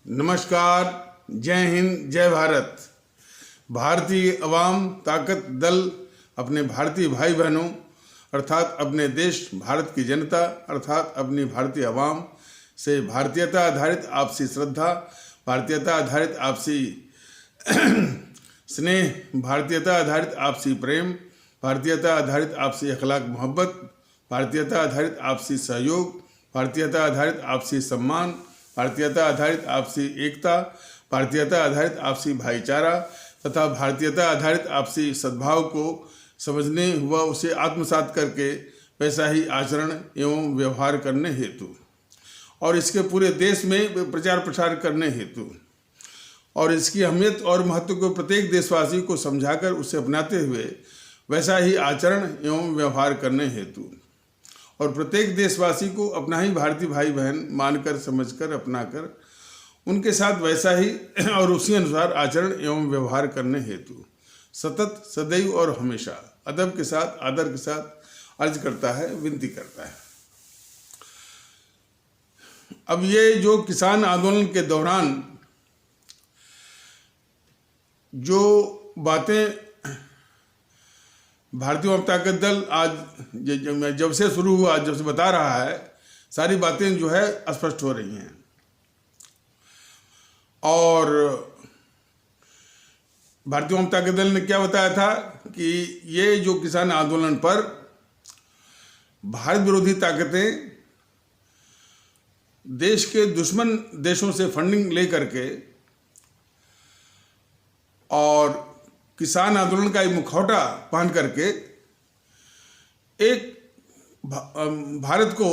नमस्कार, जय हिंद, जय भारत। भारतीय अवाम ताकत दल अपने भारतीय भाई बहनों अर्थात अपने देश भारत की जनता अर्थात अपनी भारतीय अवाम से भारतीयता आधारित आपसी श्रद्धा, भारतीयता आधारित आपसी स्नेह, भारतीयता आधारित आपसी प्रेम, भारतीयता आधारित आपसी अखलाक मोहब्बत, भारतीयता आधारित आपसी सहयोग, भारतीयता आधारित आपसी सम्मान, भारतीयता आधारित आपसी एकता, भारतीयता आधारित आपसी भाईचारा तथा भारतीयता आधारित आपसी सद्भाव को समझने व उसे आत्मसात करके वैसा ही आचरण एवं व्यवहार करने हेतु और इसके पूरे देश में प्रचार प्रसार करने हेतु और इसकी अहमियत और महत्व को प्रत्येक देशवासी को समझाकर उसे अपनाते हुए वैसा ही आचरण एवं व्यवहार करने हेतु और प्रत्येक देशवासी को अपना ही भारतीय भाई बहन मानकर समझकर अपनाकर उनके साथ वैसा ही और उसी अनुसार आचरण एवं व्यवहार करने हेतु सतत सदैव और हमेशा अदब के साथ आदर के साथ अर्ज करता है, विनती करता है। अब ये जो किसान आंदोलन के दौरान जो बातें भारतीय जनता ताकत दल आज जब से शुरू हुआ, जब से बता रहा है, सारी बातें जो है स्पष्ट हो रही हैं। और भारतीय जनता ताकत दल ने क्या बताया था कि ये जो किसान आंदोलन पर भारत विरोधी ताकतें देश के दुश्मन देशों से फंडिंग ले करके और किसान आंदोलन का एक मुखौटा पहन करके एक भारत को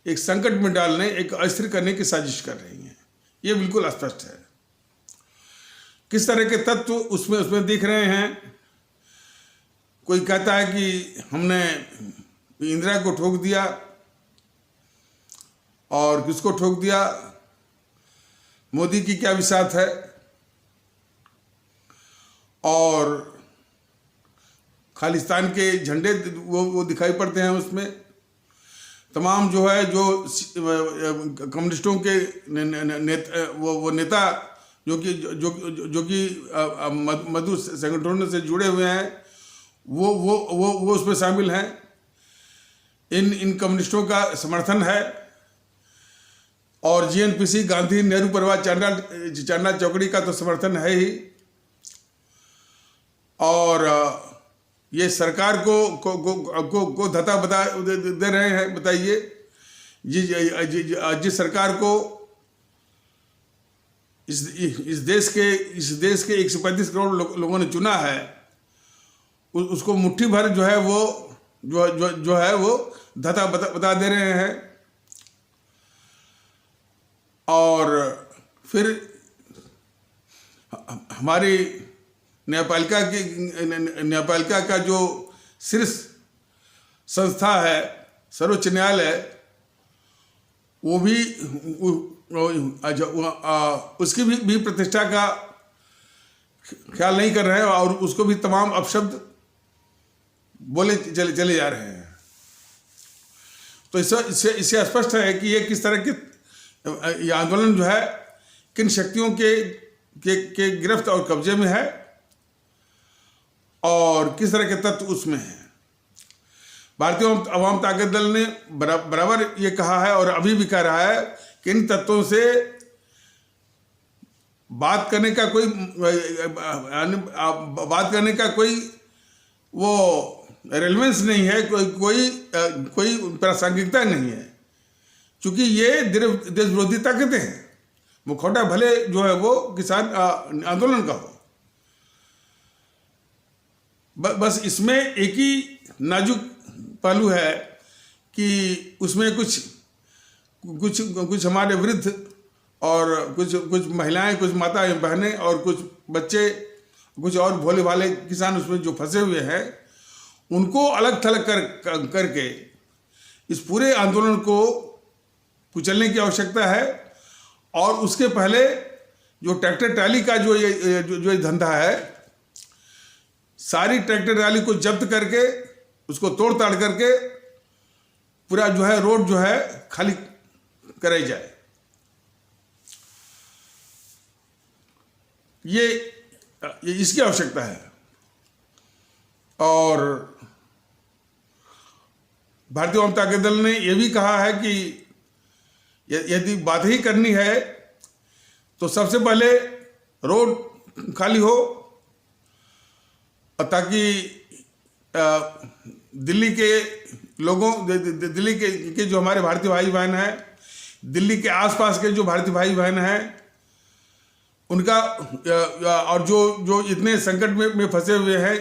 एक संकट में डालने, एक अस्थिर करने की साजिश कर रही हैं। ये बिल्कुल स्पष्ट है। किस तरह के तत्व उसमें दिख रहे हैं। कोई कहता है कि हमने इंदिरा को ठोक दिया और किसको ठोक दिया, मोदी की क्या विसात है। और खालिस्तान के झंडे वो दिखाई पड़ते हैं उसमें। तमाम जो है जो कम्युनिस्टों के वो नेता जो कि मजदूर संगठनों से जुड़े हुए हैं वो उसमें शामिल हैं। इन कम्युनिस्टों का समर्थन है और जीएनपीसी, गांधी, नेहरू परिवार, चांडा चौकड़ी का तो समर्थन है ही। और ये सरकार को धता बता दे रहे हैं। बताइए, जिस सरकार को इस देश के 135 करोड़ लोगों ने चुना है, उसको मुट्ठी भर जो है वो धता बता दे रहे हैं। और फिर हमारी न्यायपालिका का जो शीर्ष संस्था है, सर्वोच्च न्यायालय, वो भी उसकी भी प्रतिष्ठा का ख्याल नहीं कर रहे हैं और उसको भी तमाम अपशब्द बोले चले जा रहे हैं। तो इससे स्पष्ट है कि ये किस तरह के ये आंदोलन जो है किन शक्तियों के गिरफ्त और कब्जे में है और किस तरह के तत्व उसमें हैं। भारतीय अवाम ताकत दल ने बराबर ये कहा है और अभी भी कह रहा है कि इन तत्वों से बात करने का कोई वो रेलेवेंस नहीं है, कोई प्रासंगिकता नहीं है, क्योंकि ये देश विरोधी ताकतें हैं। मुखौटा भले जो है वो किसान आंदोलन का हो, बस इसमें एक ही नाजुक पहलू है कि उसमें कुछ हमारे वृद्ध और कुछ महिलाएं, कुछ माता बहनें और कुछ बच्चे, कुछ और भोले भाले किसान उसमें जो फंसे हुए हैं, उनको अलग थलग करके इस पूरे आंदोलन को कुचलने की आवश्यकता है। और उसके पहले जो ट्रैक्टर ट्राली का जो ये धंधा है, सारी ट्रैक्टर ट्राली को जब्त करके उसको तोड़ ताड़ करके पूरा जो है रोड जो है खाली कराई जाए। ये इसकी आवश्यकता है। और भारतीय जनता पार्टी दल ने यह भी कहा है कि यदि बात ही करनी है तो सबसे पहले रोड खाली हो, ताकि दिल्ली के लोगों, दिल्ली के जो हमारे भारतीय भाई बहन हैं, दिल्ली के आसपास के जो भारतीय भाई बहन हैं, उनका और जो इतने संकट में फंसे हुए हैं,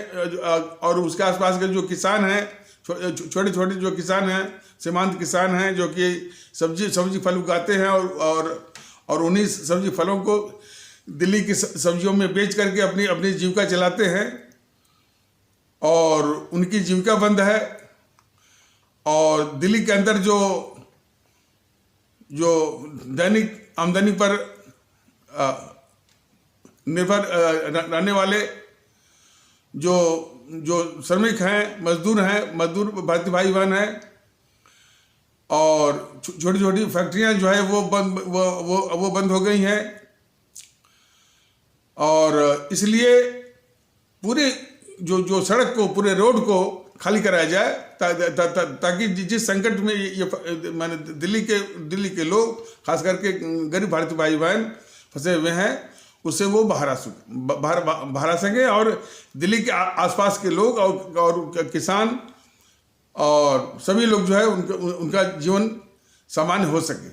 और उसके आसपास के जो किसान हैं, छोटे छोटे जो किसान हैं, सीमांत किसान हैं, जो कि सब्जी फल उगाते हैं और उन्हीं सब्जी फलों को दिल्ली की सब्जियों में बेच करके अपनी जीविका चलाते हैं, और उनकी जीविका बंद है। और दिल्ली के अंदर जो दैनिक आमदनी पर निर्भर रहने वाले जो श्रमिक हैं, मजदूर भारतीय भाई बहन हैं, और छोटी छोटी फैक्ट्रियां जो है वो बंद हो गई हैं। और इसलिए पूरे जो सड़क को, पूरे रोड को खाली कराया जाए, ताकि जिस संकट में ये माने दिल्ली के लोग, खास करके गरीब भारतीय भाई बहन फंसे हुए हैं, उससे वो बाहर आ सके, और दिल्ली के आसपास के लोग और किसान और सभी लोग जो है उनका जीवन सामान्य हो सके।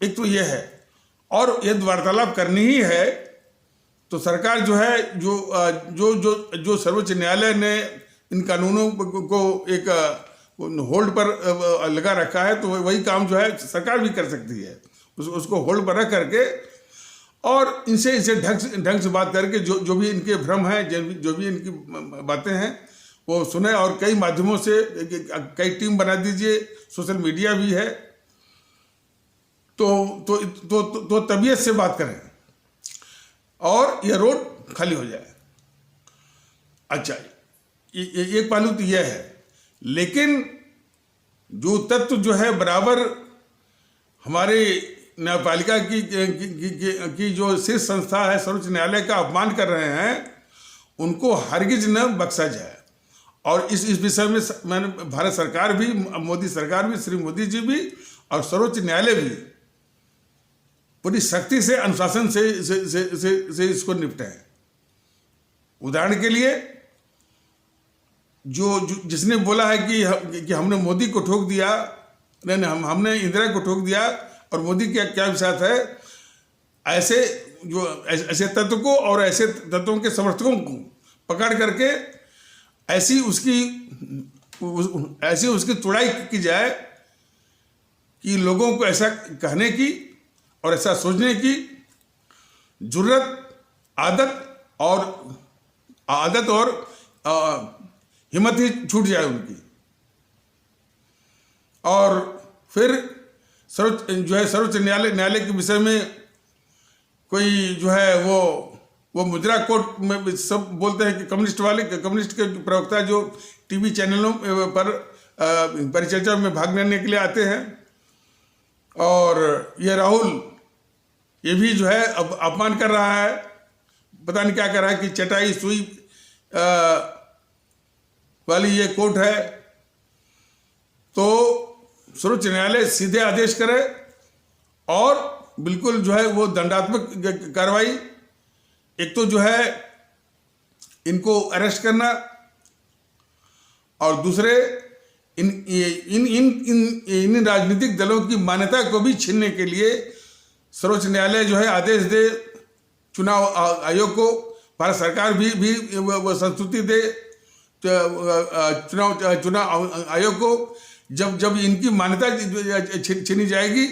एक तो ये है। और यदि वार्तालाप करनी ही है तो सरकार जो है, जो सर्वोच्च न्यायालय ने इन कानूनों को एक होल्ड पर लगा रखा है, तो वही काम जो है सरकार भी कर सकती है, उसको होल्ड पर रख करके, और इनसे ढंग से बात करके जो भी इनके भ्रम हैं, जो भी इनकी बातें हैं, वो सुने। और कई माध्यमों से कई टीम बना दीजिए, सोशल मीडिया भी है, तो तबीयत से बात करें और यह रोड खाली हो जाए। अच्छा, एक पहलू तो यह है। लेकिन जो तत्व जो है बराबर हमारे न्यायपालिका की जो शीर्ष संस्था है, सर्वोच्च न्यायालय का अपमान कर रहे हैं, उनको हरगिज न बख्शा जाए। और इस विषय में मैंने भारत सरकार भी, मोदी सरकार भी, श्री मोदी जी भी और सर्वोच्च न्यायालय भी पूरी सख्ती से, अनुशासन से इसको निपटे हैं। उदाहरण के लिए, जिसने बोला है कि हमने मोदी को ठोक दिया, नहीं, हमने इंदिरा को ठोक दिया और मोदी क्या विषय है, ऐसे तत्व को और ऐसे तत्वों के समर्थकों को पकड़ करके ऐसी उसकी तुड़ाई की जाए कि लोगों को ऐसा कहने की और ऐसा सोचने की जुर्रत, आदत और हिम्मत ही छूट जाए उनकी। और फिर सर्वोच्च न्यायालय के विषय में कोई जो है वो मुद्रा कोर्ट में सब बोलते हैं कि कम्युनिस्ट के प्रवक्ता जो टीवी चैनलों पर परिचर्चा में भाग लेने के लिए आते हैं, और ये राहुल ये भी जो है अब अपमान कर रहा है, पता नहीं क्या कर रहा है, कि चटाई सुई वाली ये कोर्ट है। तो सर्वोच्च न्यायालय सीधे आदेश करे और बिल्कुल जो है वो दंडात्मक कार्रवाई, एक तो जो है इनको अरेस्ट करना, और दूसरे इन राजनीतिक दलों की मान्यता को भी छीनने के लिए सर्वोच्च न्यायालय जो है आदेश दे चुनाव आयोग को, भारत सरकार भी वो संस्तुति दे चुनाव आयोग को, जब इनकी मान्यता छीनी जाएगी।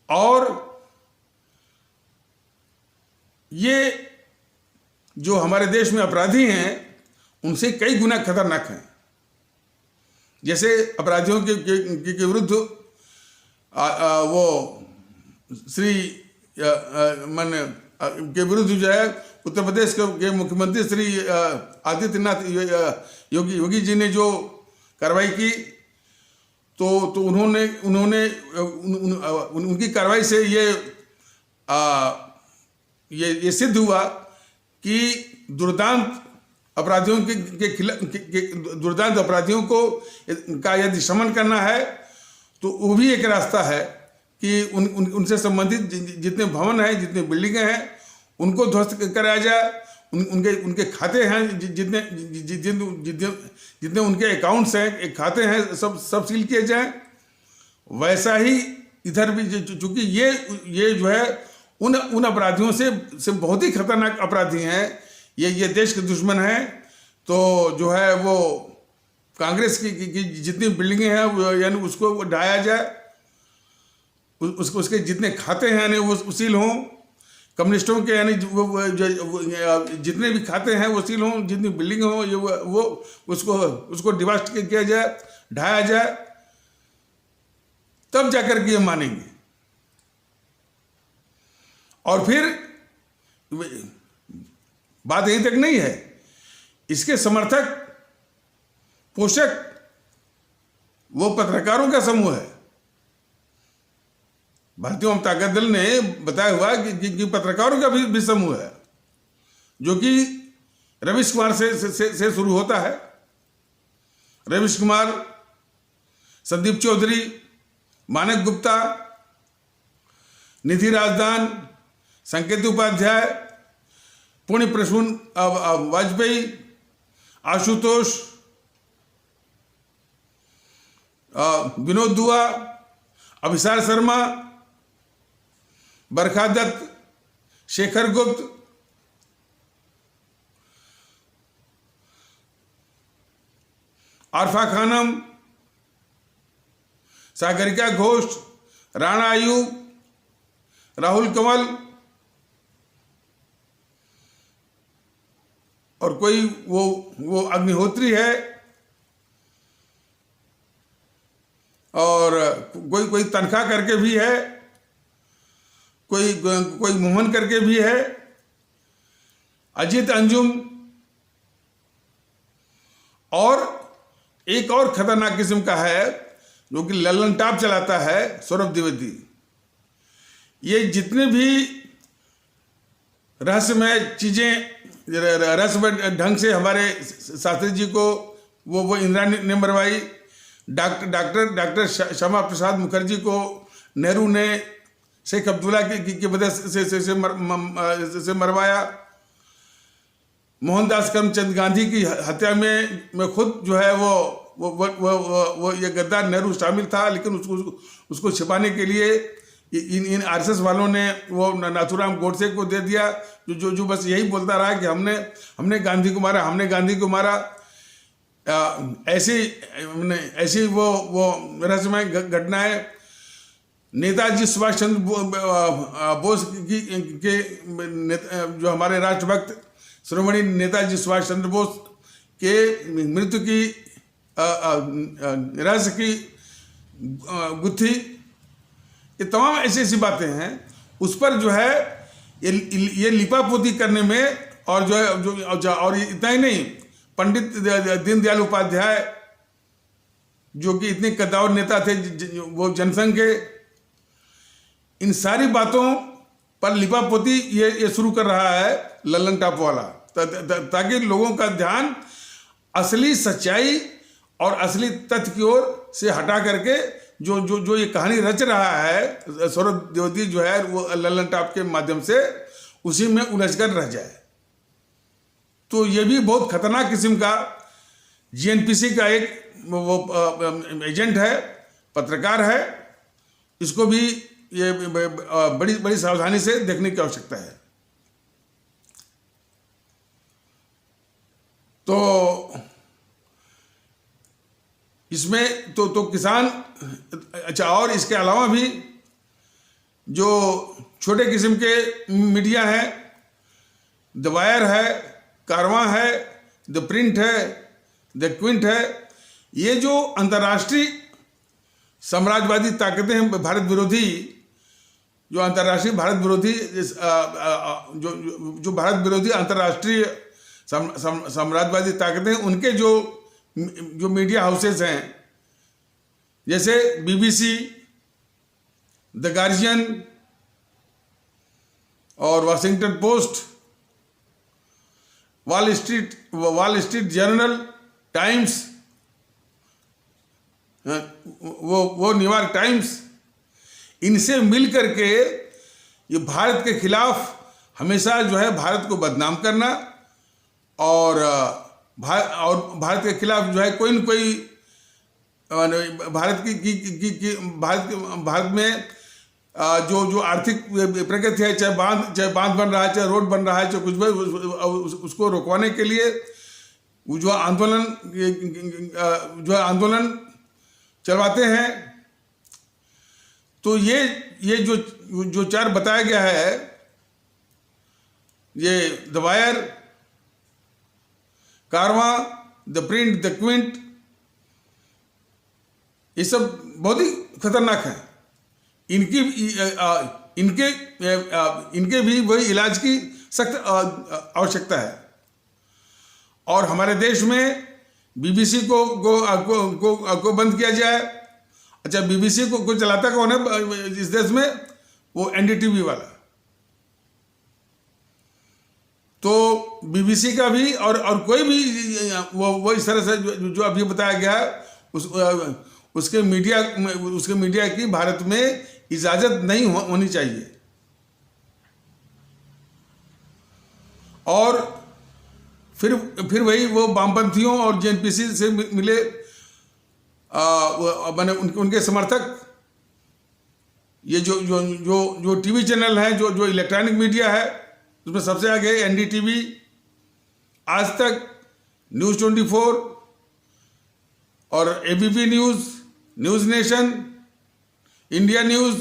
और ये जो हमारे देश में अपराधी हैं उनसे कई गुना खतरनाक हैं। जैसे अपराधियों के विरुद्ध वो श्री के विरुद्ध जो है उत्तर प्रदेश के मुख्यमंत्री श्री आदित्यनाथ योगी जी ने जो कार्रवाई की, तो उन्होंने उनकी कार्रवाई से ये ये सिद्ध हुआ कि दुर्दांत अपराधियों के खिलाफ दुर्दांत अपराधियों को का यदि शमन करना है तो वो भी एक रास्ता है कि उनसे संबंधित जितने भवन हैं, जितने बिल्डिंगें हैं, उनको ध्वस्त कराया जाए। उनके खाते हैं, जितने उनके अकाउंट्स हैं, खाते हैं, सब सील किए जाएं। वैसा ही इधर भी, चूंकि ये जो है उन अपराधियों से बहुत ही खतरनाक अपराधी हैं, ये देश के दुश्मन हैं। तो जो है वो कांग्रेस की जितनी बिल्डिंगें हैं यानी उसको ढाया जाए, उसके जितने खाते हैं यानी वो सील हों। कम्युनिस्टों के यानी जितने भी खाते हैं वो सील हों, जितनी बिल्डिंग हों ये वो उसको डिवास्ट किया जाए, ढाया जाए, तब जाकर के ये मानेंगे। और फिर बात यहीं तक नहीं है, इसके समर्थक पोषक वो पत्रकारों का समूह है। भारतीय जनता दल ने बताया हुआ कि पत्रकारों का भी समूह है, जो कि रवीश कुमार से शुरू होता है। रवीश कुमार, संदीप चौधरी, मानक गुप्ता, निधि राजदान, संकेत उपाध्याय, पुण्य प्रसून वाजपेयी, आशुतोष, विनोद दुआ, अभिसार शर्मा, बरखा दत्त, शेखर गुप्त, आरफा खानम, सागरिका घोष, राणा आयूब, राहुल कंवल, और कोई वो अग्निहोत्री है, और कोई तनख्वाह करके भी है, कोई मोहन करके भी है, अजीत अंजुम, और एक और खतरनाक किस्म का है जो कि लल्लन टाप चलाता है, सौरभ द्विवेदी। ये जितने भी रहस्यमय चीजें, रहस्यमय ढंग से हमारे शास्त्री जी को वो इंदिरा ने मरवाई, डॉक्टर श्यामा प्रसाद मुखर्जी को नेहरू ने शेख अब्दुल्ला की वजह से मरवाया, मोहनदास करमचंद गांधी की हत्या में खुद जो है वो ये गद्दार नेहरू शामिल था, लेकिन उसको छिपाने के लिए इन आरएसएस वालों ने वो नाथूराम गोडसे को दे दिया, जो बस यही बोलता रहा कि हमने गांधी को मारा, हमने गांधी को मारा। ऐसी वो रहस्यमय घटनाएं नेताजी सुभाष चंद्र बोस के जो हमारे राष्ट्रभक्त श्रोमणी नेताजी सुभाष चंद्र बोस के मृत्यु की रहस्य की गुत्थी, ये तमाम ऐसी बातें हैं, उस पर जो है ये लिपापोती करने में, और जो है और इतना ही नहीं, पंडित दीनदयाल उपाध्याय जो कि इतने कद्दावर नेता थे वो जनसंघ के, इन सारी बातों पर लिपापोती ये शुरू कर रहा है लल्लन टाप वाला, ताकि लोगों का ध्यान असली सच्चाई और असली तथ्य की ओर से हटा करके जो ये कहानी रच रहा है सौरभ द्विवेदी जो है वो लल्लन टाप के माध्यम से, उसी में उलझ कर रह जाए। तो ये भी बहुत खतरनाक किस्म का जीएनपीसी का एक वो एजेंट है, पत्रकार है। इसको भी ये बड़ी सावधानी से देखने की आवश्यकता है। तो इसमें तो किसान, अच्छा, और इसके अलावा भी जो छोटे किस्म के मीडिया हैं, द वायर है, कारवां है, द प्रिंट है, द क्विंट है, ये जो अंतर्राष्ट्रीय साम्राज्यवादी ताकतें हैं, भारत विरोधी, जो अंतर्राष्ट्रीय भारत विरोधी जो भारत विरोधी अंतर्राष्ट्रीय साम्राज्यवादी ताकतें, उनके जो मीडिया हाउसेस हैं, जैसे बीबीसी, द गार्जियन और Washington post, wall street journal, times, वो न्यूयॉर्क टाइम्स, इनसे मिल करके ये भारत के खिलाफ हमेशा जो है भारत को बदनाम करना और भारत के खिलाफ जो है कोई न कोई भारत में जो आर्थिक प्रगति है, चाहे बांध बन रहा है, चाहे रोड बन रहा है, चाहे कुछ भी, उसको रोकवाने के लिए जो आंदोलन चलवाते हैं। तो ये जो चार बताया गया है, ये the wire, Karwaan, the print, the Quint, ये सब बहुत ही खतरनाक है। इनके भी वही इलाज की सख्त आवश्यकता है। और हमारे देश में बीबीसी को बंद किया जाए। अच्छा, बीबीसी को चलाता कौन है इस देश में? वो एनडीटीवी वाला। तो बीबीसी का भी और कोई भी वो इस तरह से जो अभी बताया गया उसके मीडिया की भारत में इजाजत नहीं होनी चाहिए। और फिर वही वो वामपंथियों और जेएनपीसी से मिले मैंने उनके समर्थक, ये जो टीवी चैनल है, जो इलेक्ट्रॉनिक मीडिया है, उसमें सबसे आगे एनडीटीवी, आज तक, न्यूज़ 24 और ABP news, news nation, India news,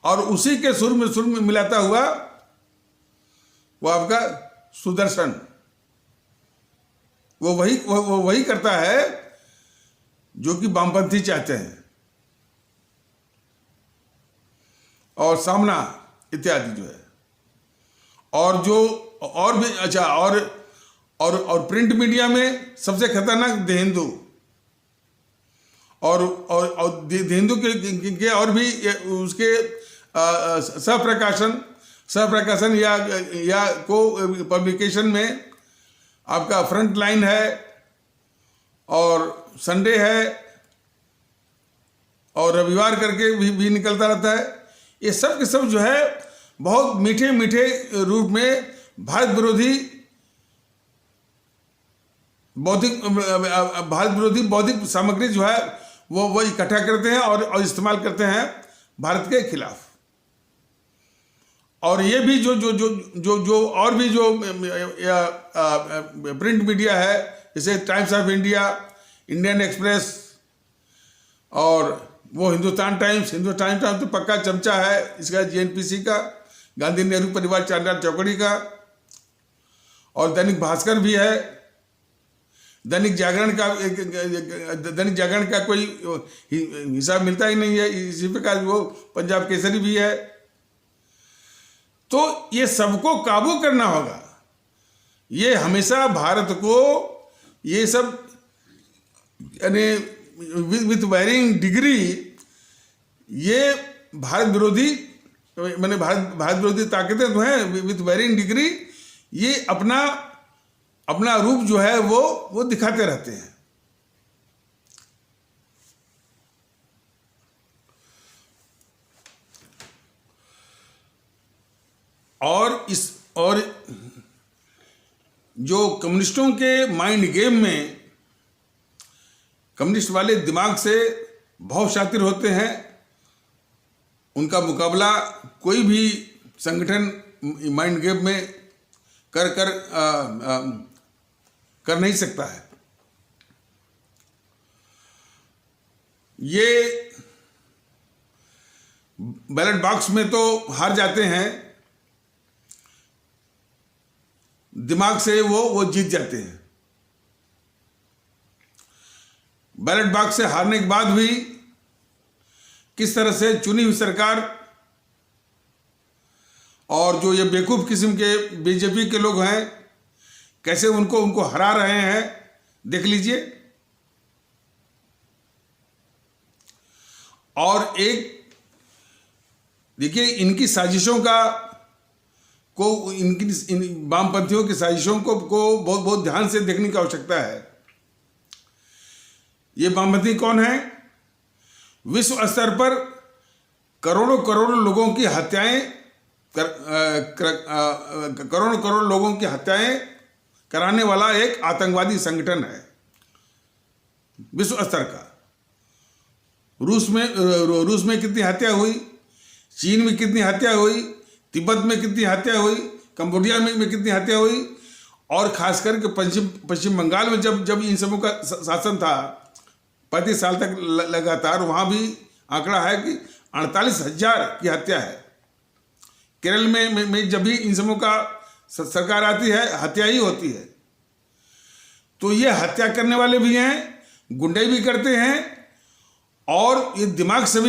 और उसी के सुर में मिलाता हुआ वो आपका सुदर्शन, वो वही करता है जो कि वामपंथी चाहते हैं, और सामना इत्यादि जो है। और भी अच्छा, और प्रिंट मीडिया में सबसे खतरनाक द हिंदू, और द हिंदू के और भी उसके सहप्रकाशन या को पब्लिकेशन में आपका फ्रंट लाइन है, और संडे है, और रविवार करके भी निकलता रहता है। ये सब के सब जो है बहुत मीठे मीठे रूप में भारत विरोधी बौद्धिक सामग्री जो है वो इकट्ठा करते हैं और इस्तेमाल करते हैं भारत के खिलाफ। और ये भी जो और भी जो प्रिंट मीडिया है, जैसे times of India, Indian express, और वो हिंदुस्तान टाइम्स तो पक्का चमचा है इसका, जेएनपीसी का, गांधी नेहरू परिवार चांडाल चौकड़ी का, और दैनिक भास्कर भी है, दैनिक जागरण का कोई हिसाब मिलता ही नहीं है। इसी प्रकार वो पंजाब केसरी भी है। तो ये सबको काबू करना होगा। ये हमेशा भारत को ये सब यानी विथ वेरिंग डिग्री ये भारत विरोधी ताकतें तो हैं, विथ वेरिंग डिग्री ये अपना रूप जो है वो दिखाते रहते हैं। और जो कम्युनिस्टों के माइंड गेम में, कम्युनिस्ट वाले दिमाग से बहुत शातिर होते हैं, उनका मुकाबला कोई भी संगठन माइंड गेम में कर नहीं सकता है। ये बैलेट बॉक्स में तो हार जाते हैं, दिमाग से वो जीत जाते हैं। बैलेट बॉक्स से हारने के बाद भी किस तरह से चुनी हुई सरकार और जो ये बेवकूफ किस्म के बीजेपी के लोग हैं कैसे उनको हरा रहे हैं, देख लीजिए। और एक देखिए, इनकी साजिशों इन वामपंथियों की साजिशों को बहुत बहुत ध्यान से देखने की आवश्यकता है। ये वामपंथी कौन है? विश्व स्तर पर करोड़ों करोड़ों लोगों की हत्याएं करोड़ों करोड़ लोगों की हत्याएं कराने वाला एक आतंकवादी संगठन है विश्व स्तर का। रूस में कितनी हत्या हुई, चीन में कितनी हत्या हुई, तिब्बत में कितनी हत्या हुई, कंबोडिया में कितनी हत्या हुई, और खास करके पश्चिम बंगाल में जब इन सबों का शासन था 35 साल तक लगातार, वहाँ भी आंकड़ा है कि 48,000 की हत्या है। केरल में जब भी इन सबों का सरकार आती है, हत्या ही होती है। तो ये हत्या करने वाले भी हैं, गुंडे भी करते हैं, और ये दिमाग से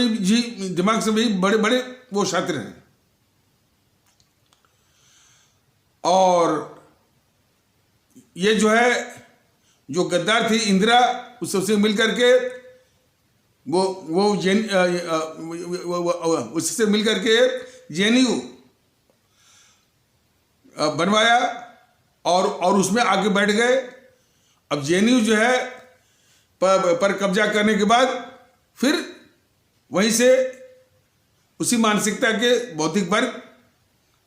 भी बड़े बड़े वो छात्र हैं। और ये जो है, जो गद्दार थी इंदिरा, उससे मिल करके उससे मिल करके जेएनयू बनवाया और उसमें आगे बैठ गए। अब जेएनयू जो है पर कब्जा करने के बाद फिर वहीं से उसी मानसिकता के भौतिक वर्ग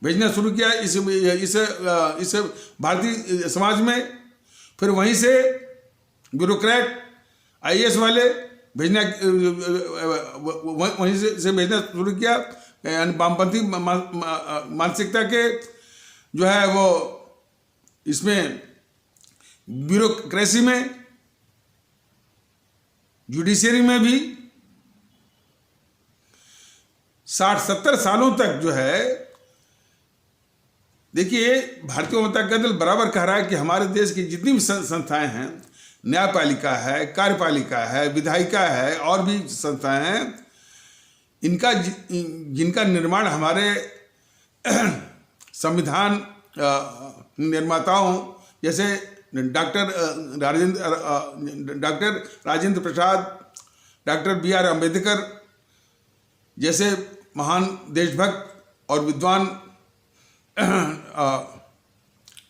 भेजना शुरू किया इस भारतीय समाज में। फिर वहीं से ब्यूरोक्रेट आईएएस वाले भेजना वहीं से भेजना शुरू किया। यानी वामपंथी मानसिकता के जो है वो इसमें ब्यूरोक्रेसी में, जुडिशियरी में भी 60-70 सालों तक जो है, देखिए भारतीय जनता दल बराबर कह रहा है कि हमारे देश की जितनी भी संस्थाएं हैं, न्यायपालिका है, कार्यपालिका है, विधायिका है, और भी संस्थाएं हैं, जिनका निर्माण हमारे संविधान निर्माताओं जैसे doctor Rajendra Prasad, doctor BR Ambedkar जैसे महान देशभक्त और विद्वान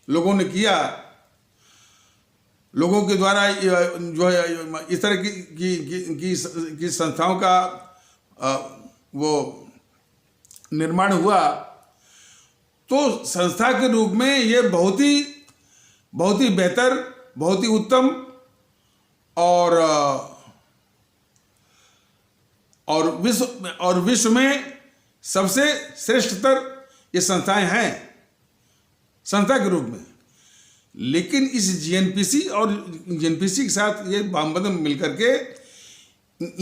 लोगों ने किया। लोगों के द्वारा जो है इस तरह की संस्थाओं का वो निर्माण हुआ। तो संस्था के रूप में ये बहुत ही बेहतर, बहुत ही उत्तम और विश्व में सबसे श्रेष्ठतर ये संस्थाएं हैं संस्था के रूप में। लेकिन इस जीएनपीसी के साथ ये वामपंथ मिलकर के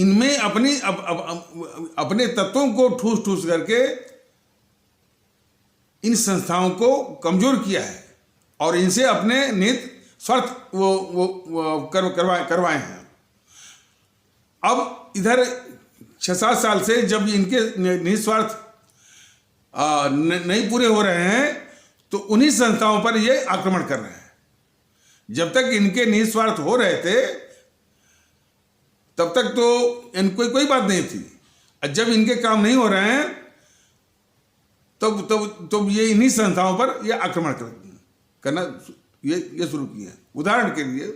इनमें अपने तत्वों को ठूस करके इन संस्थाओं को कमजोर किया है और इनसे अपने निहित स्वार्थ करवाए हैं। अब इधर 6-7 साल से जब इनके निहित स्वार्थ नहीं पूरे हो रहे हैं, तो उन्हीं संस्थाओं पर ये आक्रमण कर रहे हैं। जब तक इनके निहित स्वार्थ हो रहे थे तब तक तो इनको कोई बात नहीं थी, और जब इनके काम नहीं हो रहे हैं तब ये इन्हीं संस्थाओं पर ये आक्रमण करना ये शुरू किए हैं। उदाहरण के लिए,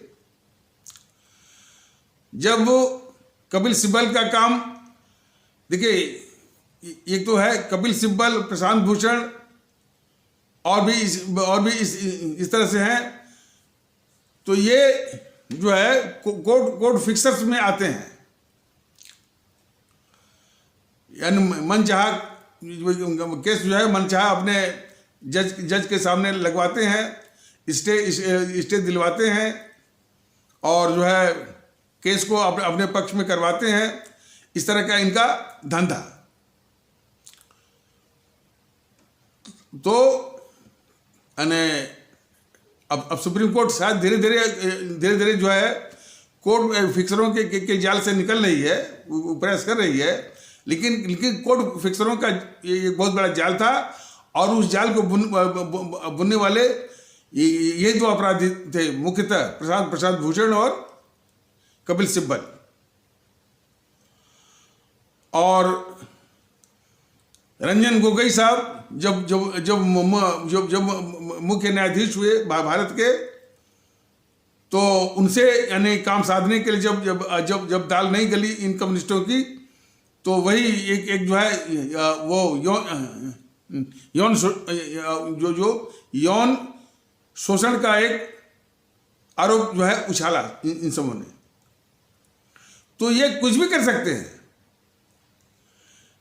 जब कपिल सिब्बल का काम, देखिए एक तो है कपिल सिब्बल, प्रशांत भूषण और भी इस तरह से हैं, तो ये जो है कोर्ट फिक्सर्स में आते हैं। यानी मनचाहा केस जो है मनचाहा अपने जज के सामने लगवाते हैं, स्टे दिलवाते हैं, और जो है केस को अपने पक्ष में करवाते हैं। इस तरह का इनका धंधा। तो अब सुप्रीम कोर्ट शायद धीरे धीरे जो है कोर्ट फिक्सरों के जाल से निकल रही है, प्रयास कर रही है। लेकिन कोर्ट फिक्सरों का ये बहुत बड़ा जाल था, और उस जाल को बुनने वाले ये दो अपराधी थे, मुख्यतः प्रशांत भूषण और कपिल सिब्बल। और रंजन गोगोई साहब जब जब जब जब जब मुख्य न्यायाधीश हुए भारत के, तो उनसे यानी काम साधने के लिए जब जब जब जब दाल नहीं गली इन कम्युनिस्टों की, तो वही एक जो है वो यौन जो यौन शोषण का एक आरोप जो है उछाला इन सबों ने। तो ये कुछ भी कर सकते हैं,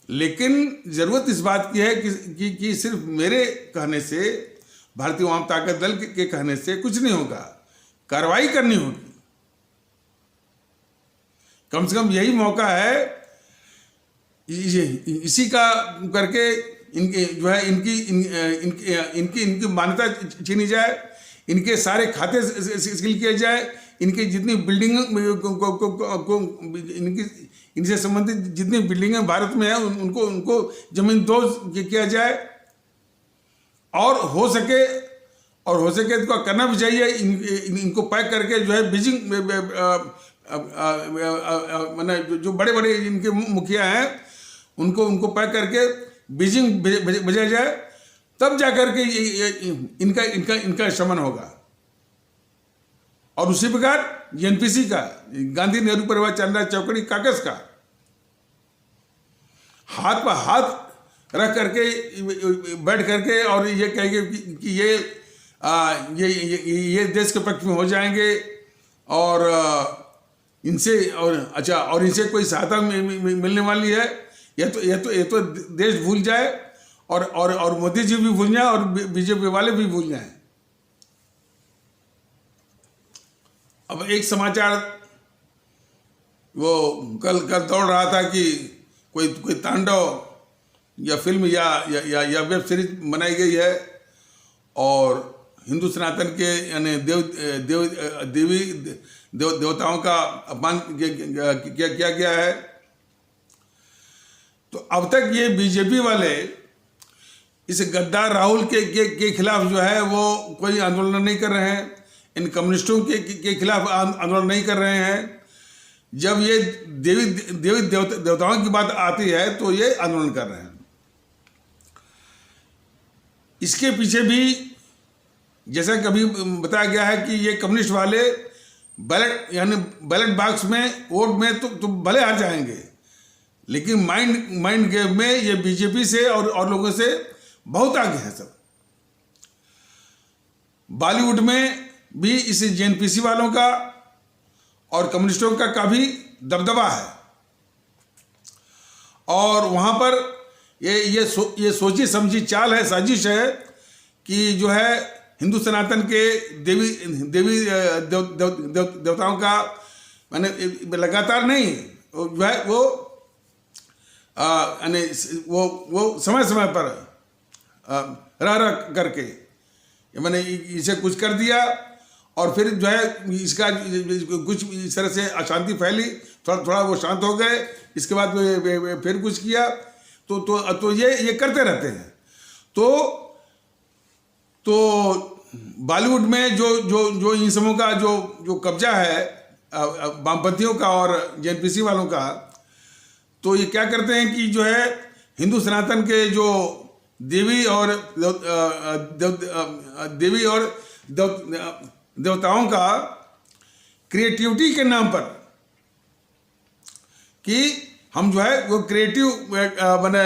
लेकिन जरूरत इस बात की है कि सिर्फ मेरे कहने से, भारतीय आवाम ताकत दल के कहने से कुछ नहीं होगा, कार्रवाई करनी होगी। कम से कम यही मौका है, इसी का करके इनके जो है इनकी मान्यता छीनी जाए, इनके सारे खाते सील किए जाए, इनकी जितनी बिल्डिंग इनसे संबंधित जितनी बिल्डिंगें भारत में है उनको जमीन दोज किया जाए, और हो सके तो करना भी चाहिए। इनको पैक करके जो है बीजिंग मैंने जो बड़े बड़े इनके मुखिया हैं उनको पैक करके बीजिंग भेजा जाए, तब जाकर के इनका शमन होगा। और उसी प्रकार एनपीसी का, गांधी नेहरू परिवार चंद्रा चौकड़ी कागज का हाथ पर हाथ रख करके बैठ करके और ये कहेंगे कि ये देश के पक्ष में हो जाएंगे, और इनसे और इनसे कोई सहायता मिलने वाली है, ये तो देश भूल जाए, और मोदी जी भी भूल जाए, और बीजेपी वाले भी भूल जाएं। अब एक समाचार वो कल दौड़ रहा था कि कोई तांडव या फिल्म या वेब सीरीज बनाई गई है, और हिंदू सनातन के यानी देवताओं का अपमान किया गया है। तो अब तक ये बीजेपी वाले इस गद्दार राहुल के खिलाफ जो है वो कोई आंदोलन नहीं कर रहे हैं, इन कम्युनिस्टों के खिलाफ आंदोलन नहीं कर रहे हैं। जब ये देवी देवताओं की बात आती है तो ये आंदोलन कर रहे हैं। इसके पीछे भी जैसा कभी बताया गया है कि ये कम्युनिस्ट वाले बैलेट बॉक्स में वोट में तो भले हार जाएंगे, लेकिन माइंड गेम में ये बीजेपी से और लोगों से बहुत आगे है सब। बॉलीवुड में भी इस जेएनपीसी वालों का और कम्युनिस्टों का भी दबदबा है, और वहां पर ये सोची समझी चाल है, साजिश है कि जो है हिंदू सनातन के देवी देवताओं का मैंने लगातार नहीं जो है वो समय पर रह करके मैंने इसे कुछ कर दिया, और फिर जो है इसका कुछ इस तरह से अशांति फैली, थोड़ा वो शांत हो गए, इसके बाद फिर कुछ किया, तो ये करते रहते हैं। तो बॉलीवुड में जो इन समूह का जो कब्जा है वामपंथियों का और जेएनपीसी वालों का, तो ये क्या करते हैं कि जो है हिंदू सनातन के जो देवी और देवताओं का क्रिएटिविटी के नाम पर कि हम जो है वो क्रिएटिव मैंने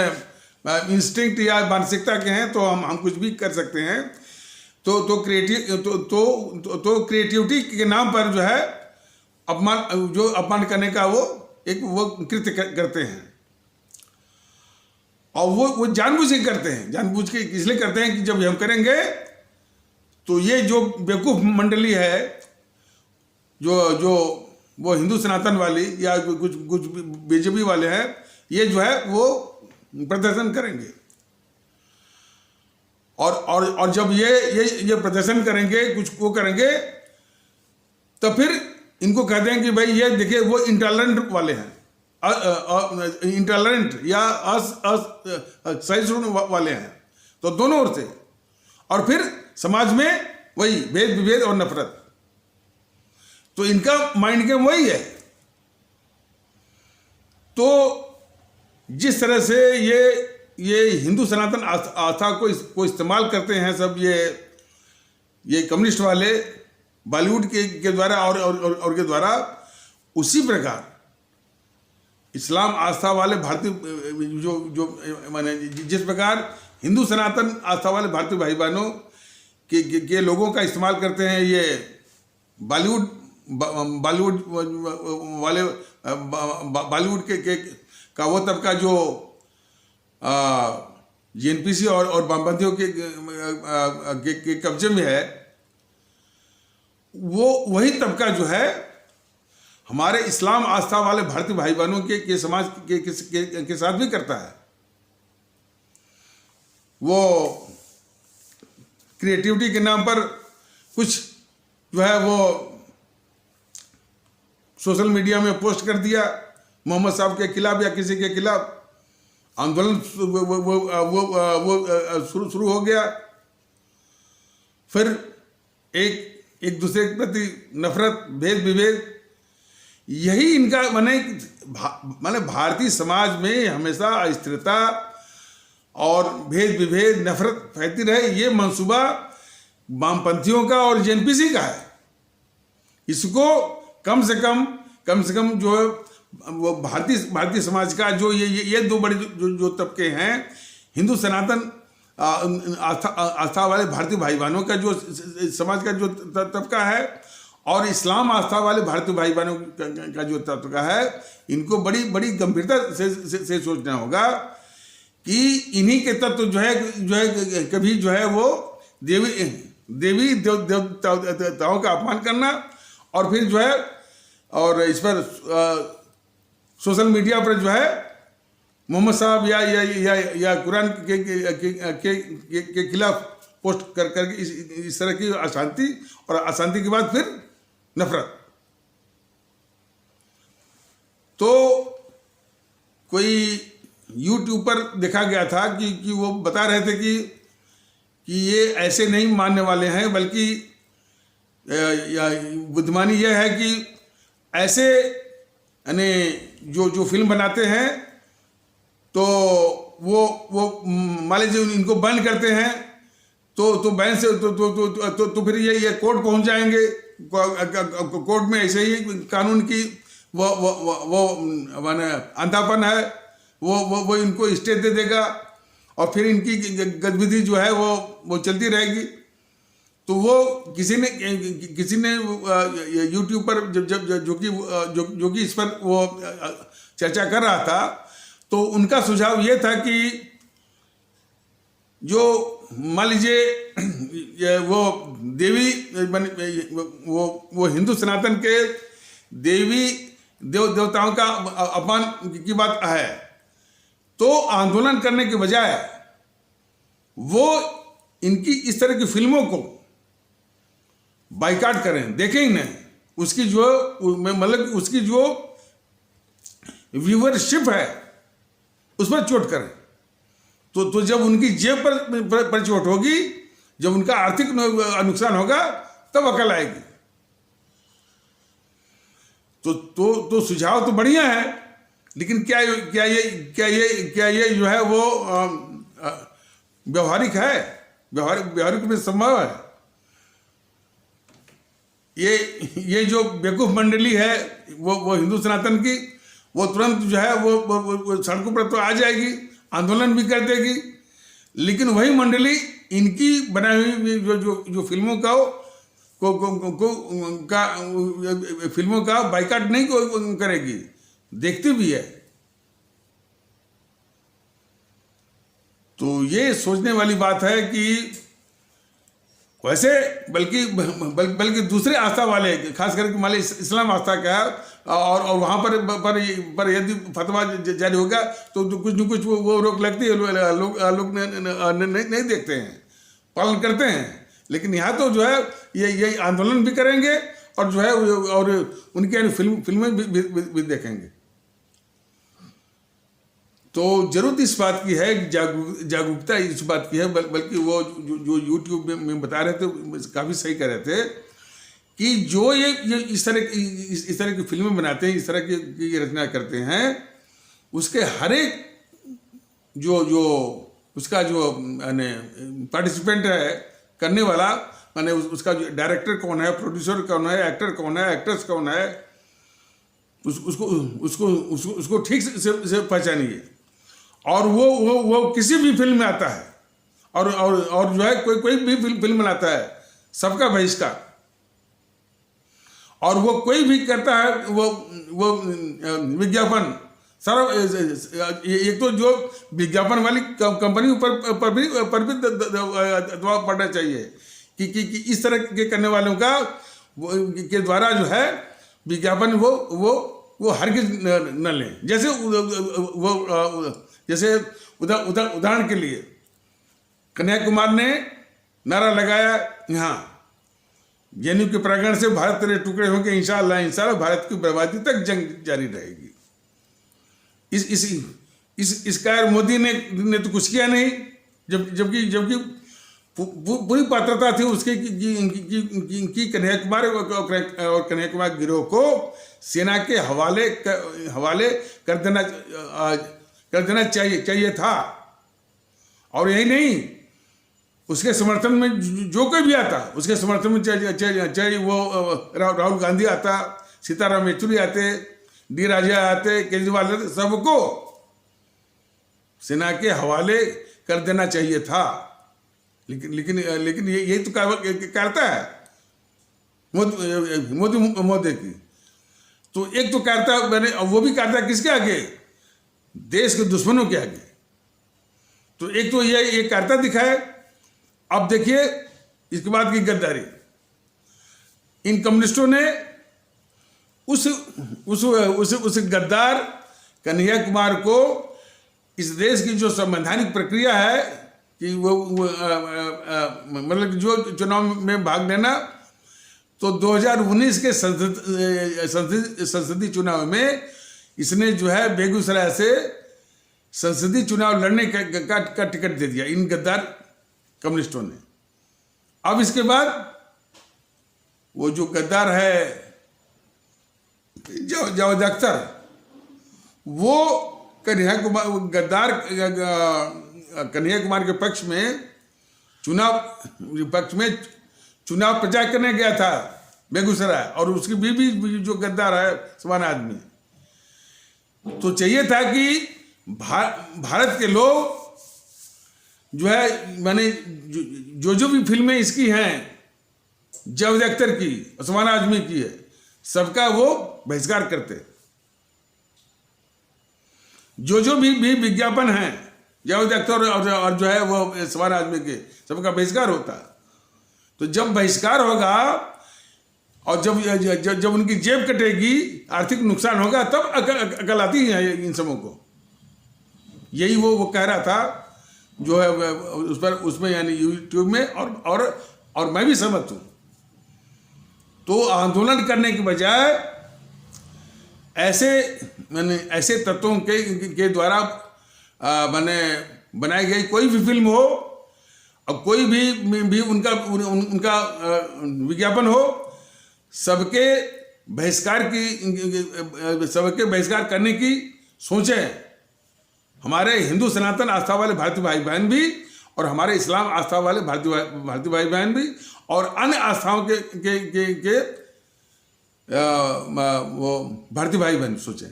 इंस्टिंक्ट या मानसिकता के हैं, तो हम कुछ भी कर सकते हैं। तो क्रिएटिविटी के नाम पर जो है अपमान करने का वो कृत्य करते हैं, और वो जानबूझ के करते हैं। जानबूझ के इसलिए करते हैं कि जब हम करेंगे तो ये जो बेवकूफ मंडली है जो वो हिंदू सनातन वाली या कुछ बीजेपी वाले हैं, ये जो है वो प्रदर्शन करेंगे, और जब ये प्रदर्शन करेंगे, कुछ वो करेंगे, तो फिर इनको कहते हैं कि भाई ये देखिए वो इंटॉलरेंट वाले हैं, इंटॉलरेंट या असहिष्णु वाले हैं, तो दोनों ओर से। और फिर समाज में वही भेद विभेद और नफरत, तो इनका माइंड गेम वही है। तो जिस तरह से ये हिंदू सनातन आस्था को इस्तेमाल करते हैं सब ये कम्युनिस्ट वाले बॉलीवुड के द्वारा और के द्वारा। उसी प्रकार इस्लाम आस्था वाले भारतीय जो माने जिस प्रकार हिंदू सनातन आस्था वाले भारतीय भाई बहनों के लोगों का इस्तेमाल करते हैं ये बॉलीवुड वाले बॉलीवुड के का वो तबका जो जेएनपीसी और वामपंथियों के कब्जे में है, वो वही तबका जो है हमारे इस्लाम आस्था वाले भारतीय भाई बहनों के समाज के साथ भी करता है। वो क्रिएटिविटी के नाम पर कुछ जो है वो सोशल मीडिया में पोस्ट कर दिया मोहम्मद साहब के खिलाफ या किसी के खिलाफ, आंदोलन वो शुरू हो गया। फिर एक दूसरे के प्रति नफरत, भेद विभेद, यही इनका माने भारतीय समाज में हमेशा अस्थिरता और भेद विभेद, नफरत फैलती रहे, ये मंसूबा वामपंथियों का और जेएनपीसी का है। इसको कम से कम जो वो भारतीय समाज का जो ये दो बड़े जो तबके हैं, हिंदू सनातन आस्था वाले भारतीय भाई बहनों का जो समाज का जो तबका है और इस्लाम आस्था वाले भारतीय भाई बहनों का जो तबका है, इनको बड़ी गंभीरता से सोचना होगा कि इन्हीं के तत्व जो है कभी जो है वो देवी देवताओं का अपमान करना और फिर जो है और इस पर सोशल मीडिया पर जो है मोहम्मद साहब या कुरान के खिलाफ पोस्ट करके इस तरह की अशांति और अशांति के बाद फिर नफरत। तो कोई यूट्यूब पर देखा गया था कि वो बता रहे थे कि ये ऐसे नहीं मानने वाले हैं, बल्कि बुद्धिमानी यह है कि ऐसे यानी जो फिल्म बनाते हैं तो वो मान लीजिए इनको बैन करते हैं तो बैन से तो फिर ये कोर्ट पहुंच जाएंगे। कोर्ट में ऐसे ही कानून की वो माने अंधापन है, वो इनको स्टे दे देगा और फिर इनकी गतिविधि जो है वो चलती रहेगी। तो वो किसी ने यूट्यूब पर जो कि इस पर वो चर्चा कर रहा था, तो उनका सुझाव ये था कि जो मान लीजिए वो देवी वो हिंदू सनातन के देवी देवताओं का अपमान की बात है, तो आंदोलन करने के बजाय वो इनकी इस तरह की फिल्मों को बाइकाट करें, देखें ही नहीं, उसकी जो मतलब उसकी जो व्यूवरशिप है उस पर चोट करें। तो जब उनकी जेब पर चोट होगी, जब उनका आर्थिक नुकसान होगा, तब अकल आएगी। तो सुझाव तो बढ़िया है, लेकिन क्या ये जो है वो व्यवहारिक है, व्यवहारिक में संभव है? ये जो बेवकूफ मंडली है वो हिंदू सनातन की, वो तुरंत जो है वो सड़कों पर तो आ जाएगी, आंदोलन भी कर देगी, लेकिन वही मंडली इनकी बनाई हुई जो फिल्मों फिल्मों का बाइकाट नहीं करेगी, देखती भी है। तो ये सोचने वाली बात है कि वैसे बल्कि दूसरे आस्था वाले, खास करके मान लीजिए इस्लाम आस्था का है, और वहाँ पर यदि फतवा जारी होगा तो कुछ न कुछ वो रोक लगती है, लोग नहीं देखते हैं, पालन करते हैं। लेकिन यहाँ तो जो है ये आंदोलन भी करेंगे और जो है और उनके फिल्में भी देखेंगे। तो जरूरत इस बात की है, जागरूकता इस बात की है, बल्कि वो जो यूट्यूब में बता रहे थे काफ़ी सही कह रहे थे कि जो ये इस तरह की फिल्में बनाते हैं, इस तरह की रचना करते हैं, उसके हर एक जो जो उसका जो माने पार्टिसिपेंट है करने वाला, माने उसका डायरेक्टर कौन है, प्रोड्यूसर कौन है, एक्टर कौन है, एक्ट्रेस कौन है, उसको उसको उसको उसको ठीक से पहचानिए। और वो किसी भी फिल्म में आता है, और जो है कोई भी फिल्म बनाता है, सबका बहिष्कार। और वो कोई भी करता है वो विज्ञापन सारा, एक तो जो विज्ञापन वाली कंपनी पर भी दबाव पड़ना चाहिए कि इस तरह के करने वालों का के द्वारा जो है विज्ञापन वो हरगिज न लें। जैसे जैसे उदाहरण के लिए कन्याकुमार ने नारा लगाया, यहाँ जेएनयू के प्रांगण से भारत तेरे टुकड़े होंगे इंशाअल्लाह इंशाअल्लाह, भारत की बर्बादी तक जंग जारी रहेगी। इस कार्य मोदी ने तो कुछ किया नहीं, जबकि पूरी पात्रता थी उसके कि कन्याकुमारी और कन्याकुमारी गिरोह को सेना के हवाले कर देना चाहिए था। और यही नहीं, उसके समर्थन में जो कोई भी आता, उसके समर्थन में चाहे वो राहुल गांधी आता, सीताराम येचुरी आते, डी राजा आते, केजरीवाल आते, सबको सेना के हवाले कर देना चाहिए था। लेकिन यही तो करता है मोदी की। तो एक तो करता मैंने, वो भी करता किसके आगे, देश के दुश्मनों के आगे। तो एक तो ये करता दिखाए। अब देखिए इसके बाद की गद्दारी, इन कम्युनिस्टों ने उस गद्दार कन्हैया कुमार को इस देश की जो संवैधानिक प्रक्रिया है कि वो मतलब जो चुनाव में भाग लेना, तो 2019 के संसदीय चुनाव में इसने जो है बेगूसराय से संसदीय चुनाव लड़ने का टिकट दे दिया इन गद्दार कम्युनिस्टों ने। अब इसके बाद वो जो गद्दार है जावेद अख्तर, वो कन्हैया कुमार के पक्ष में चुनाव प्रचार करने गया था बेगूसराय, और उसकी बीवी जो गद्दार है समान आदमी। तो चाहिए था कि भारत के लोग जो है माने जो भी फिल्में इसकी हैं, जावेद अख्तर की, उस्मान आजमी की है, सबका वो बहिष्कार करते। जो भी विज्ञापन हैं जावेद अख्तर और जो है वो उस्मान आजमी के, सबका बहिष्कार होता। तो जब बहिष्कार होगा और जब उनकी जेब कटेगी, आर्थिक नुकसान होगा, तब अकल आती है इन सबों को। यही वो कह रहा था जो है उसमें यानी यूट्यूब में, और मैं भी सहमत हूँ। तो आंदोलन करने के बजाय ऐसे तत्वों के द्वारा माने बनाई गई कोई भी फिल्म हो, और कोई भी उनका विज्ञापन हो, सबके बहिष्कार करने की सोचें। हमारे हिंदू सनातन आस्था वाले भारतीय भाई बहन भी, और हमारे इस्लाम आस्था वाले भारतीय भाई बहन भी, और अन्य आस्थाओं के वो भारतीय भाई बहन सोचें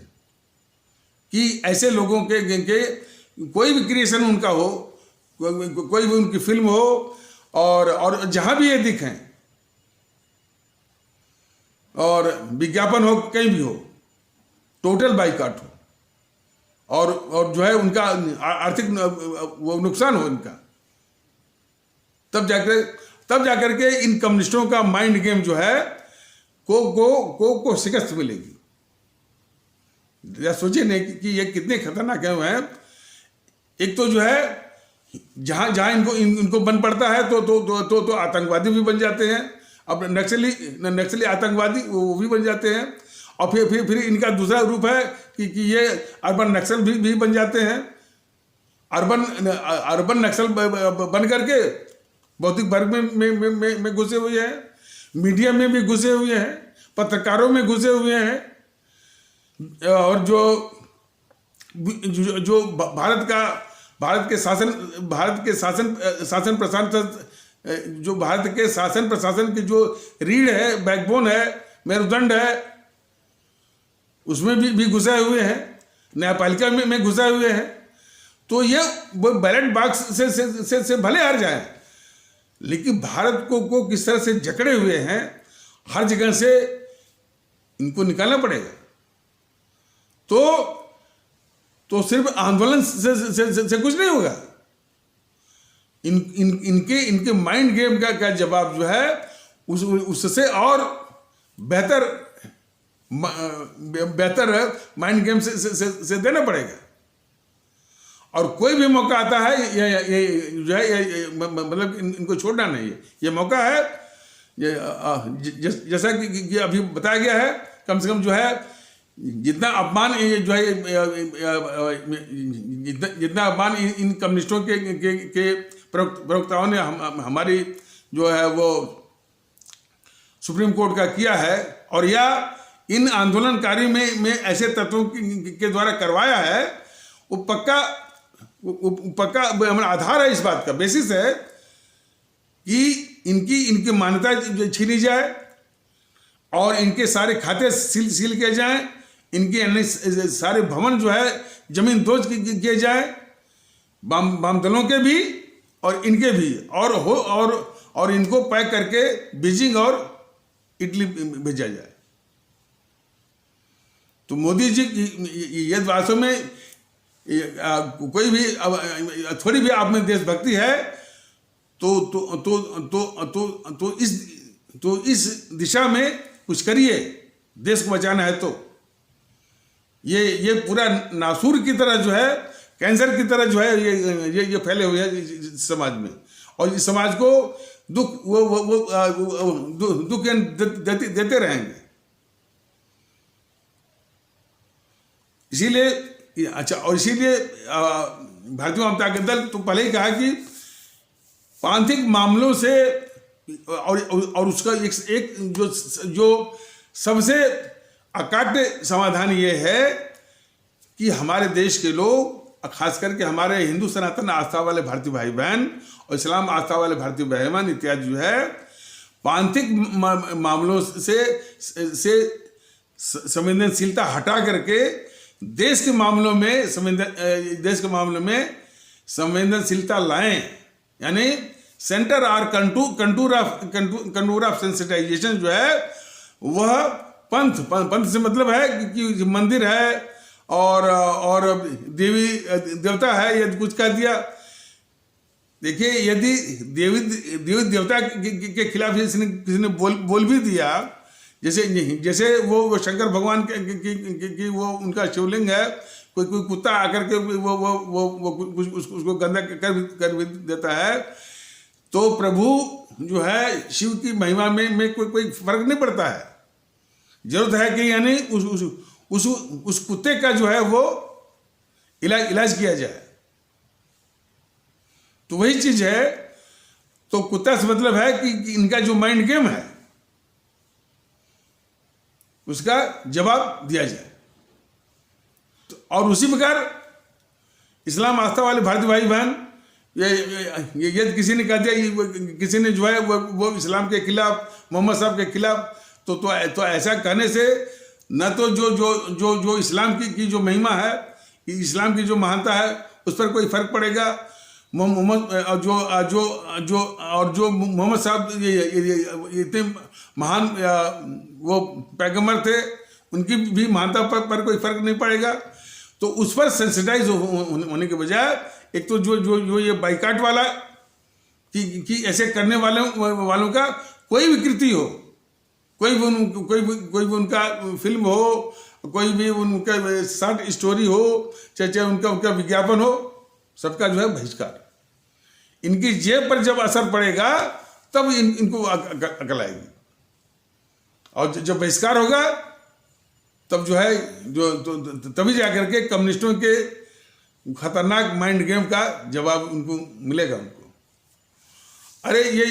कि ऐसे लोगों के कोई भी क्रिएशन उनका हो, कोई भी उनकी फिल्म हो, और जहां भी ये दिखें, और विज्ञापन हो, कहीं भी हो, टोटल बाइकआउट हो, और जो है उनका आर्थिक वो नुकसान हो इनका, तब जाकर के इन कम्युनिस्टों का माइंड गेम जो है को शिकस्त मिलेगी। या सोचिए नहीं कि ये कितने खतरनाक हैं। एक तो जो है जहां इनको बन पड़ता है तो आतंकवादी भी बन जाते हैं, अब नक्सली आतंकवादी वो भी बन जाते हैं। और फिर इनका दूसरा रूप है कि ये अर्बन नक्सल भी बन जाते हैं। अर्बन नक्सल बन करके भौतिक वर्ग में घुसे हुए हैं, मीडिया में भी घुसे हुए हैं, पत्रकारों में घुसे हुए हैं, और जो भारत का भारत के शासन प्रशासन जो भारत के शासन प्रशासन की जो रीढ़ है, बैकबोन है, मेरुदंड है, उसमें भी घुसे हुए हैं, न्यायपालिका में घुसे हुए हैं। तो ये बैलेट बॉक्स से भले हार जाए, लेकिन भारत को किस तरह से जकड़े हुए हैं, हर जगह से इनको निकालना पड़ेगा। तो सिर्फ आंदोलन से कुछ नहीं होगा। इनके माइंड गेम का जवाब जो है उससे और बेहतर माइंड गेम से देना पड़ेगा। और कोई भी मौका आता है ये जो है मतलब इनको छोड़ना नहीं है। ये मौका है, ये जैसा कि अभी बताया गया है, कम से कम जो है जितना अपमान जो है जितना अपमान इन कम्युनिस्टों के प्रवक्ताओं ने हमारी जो है वो सुप्रीम कोर्ट का किया है, और या इन आंदोलनकारी में ऐसे तत्वों के द्वारा करवाया है, वो पक्का आधार है, इस बात का बेसिस है कि इनकी मान्यता छीनी जाए और इनके सारे खाते सील किए जाएं, इनके अन्य सारे भवन जो है जमीन दोज किए जाए, वाम दलों के भी और इनके भी, और इनको पैक करके बीजिंग और इटली भेजा जाए। तो मोदी जी ये वास्तव में कोई भी थोड़ी भी आप में देशभक्ति है तो इस दिशा में कुछ करिए, देश को बचाना है। तो ये पूरा नासूर की तरह जो है, कैंसर की तरह जो है ये फैले हुए हैं समाज में, और इस समाज को दुख देते रहेंगे। इसीलिए भारतीय जनता दल तो पहले ही कहा कि पांथिक मामलों से और उसका एक जो सबसे अकाट्य समाधान ये है कि हमारे देश के लोग, खास करके हमारे हिंदू सनातन आस्था वाले भारतीय भाई बहन और इस्लाम आस्था वाले भारतीय भाई बहन इत्यादि जो है, पांथिक मामलों से संवेदनशीलता हटा करके देश के मामलों में संवेदनशीलता लाएं। यानी सेंटर और कंटूर ऑफ सेंसिटाइजेशन जो है वह पंथ से मतलब है कि मंदिर है और देवी देवता है, यदि कुछ कह दिया। देखिए, यदि देवी देवता के खिलाफ किसी ने बोल भी दिया, जैसे वो शंकर भगवान की वो उनका शिवलिंग है, कोई कुत्ता आकर के वो कुछ उसको गंदा कर भी देता है, तो प्रभु जो है शिव की महिमा में कोई फर्क नहीं पड़ता है। जरूरत है कि यानी उस कुत्ते का जो है वो इलाज किया जाए। तो वही चीज है। तो कुत्ता से मतलब है कि इनका जो माइंड गेम है उसका जवाब दिया जाए। तो और उसी प्रकार इस्लाम आस्था वाले भारतीय भाई बहन, यदि किसी ने कह दिया, किसी ने जो है वो इस्लाम के खिलाफ, मोहम्मद साहब के खिलाफ, तो ऐसा कहने से न तो जो इस्लाम की जो महिमा है, इस्लाम की जो महानता है, उस पर कोई फर्क पड़ेगा। मोहम्मद जो मोहम्मद साहब इतने महान वो पैगंबर थे, उनकी भी महानता पर कोई फर्क नहीं पड़ेगा। तो उस पर सेंसिटाइज होने के बजाय एक तो जो ये बाइकाट वाला कि ऐसे करने वालों का कोई भी कृति हो, कोई भी उनका फिल्म हो, कोई भी उनका शॉर्ट स्टोरी हो, चाहे उनका विज्ञापन हो, सबका जो है बहिष्कार। इनकी जेब पर जब असर पड़ेगा तब इनको अकल आएगी, और जब बहिष्कार होगा तब जो है तभी जाकर के कम्युनिस्टों के खतरनाक माइंड गेम का जवाब उनको मिलेगा। उनको अरे ये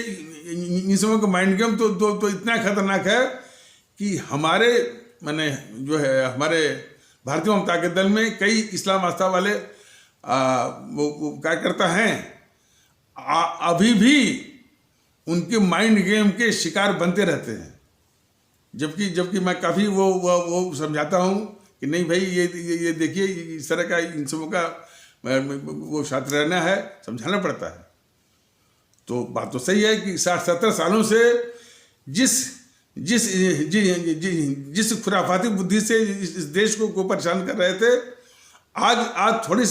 इन समय का माइंड गेम तो इतना खतरनाक है कि हमारे माने जो है हमारे भारतीय जनता दल में कई इस्लाम आस्था वाले वो कार्यकर्ता हैं, अभी भी उनके माइंड गेम के शिकार बनते रहते हैं। जबकि मैं काफ़ी वो समझाता हूँ कि नहीं भाई, ये देखिए, इस तरह का इन सबों का वो साथ रहना है, समझाना पड़ता है। तो बात तो सही है कि 60-70 सालों से जिस खुराफाती बुद्धि से इस देश को परेशान कर रहे थे, आज थोड़ी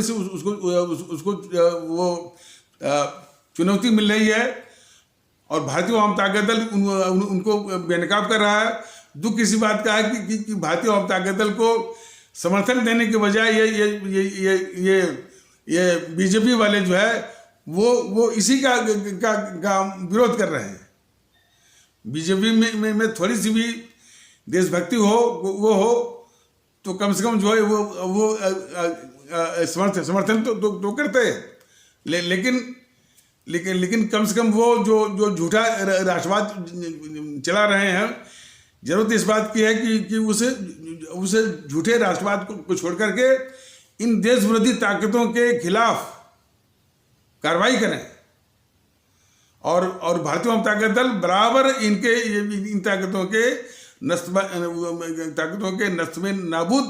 सी उसको वो चुनौती मिल रही है, और भारतीय वाम ताकत दल उनको बेनकाब कर रहा है। दुख इसी बात का है कि भारतीय वाम ताकत दल को समर्थन देने के बजाय ये बीजेपी वाले जो है वो इसी का विरोध कर रहे हैं। बीजेपी में थोड़ी सी भी देशभक्ति हो तो कम से कम जो है वो समर्थन तो करते हैं, लेकिन कम से कम वो जो झूठा राष्ट्रवाद चला रहे हैं, जरूरत इस बात की है कि उसे झूठे राष्ट्रवाद को छोड़ करके इन देश विरोधी ताकतों के खिलाफ कार्रवाई करें, और भारतीय वाम ताकत दल बराबर इन ताकतों के नस्ब नाबूद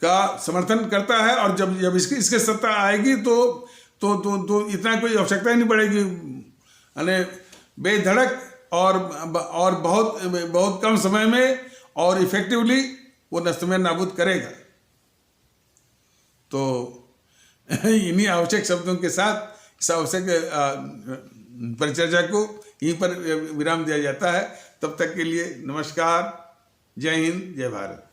का समर्थन करता है। और जब इसके सत्ता आएगी तो इतना कोई आवश्यकता ही नहीं पड़ेगी, यानी बेधड़क और बहुत कम समय में और इफेक्टिवली वो नस्ब नाबूद करेगा। तो इन्हीं आवश्यक शब्दों के साथ इस आवश्यक परिचर्चा को यहीं पर विराम दिया जाता है। तब तक के लिए नमस्कार, जय हिंद, जय भारत।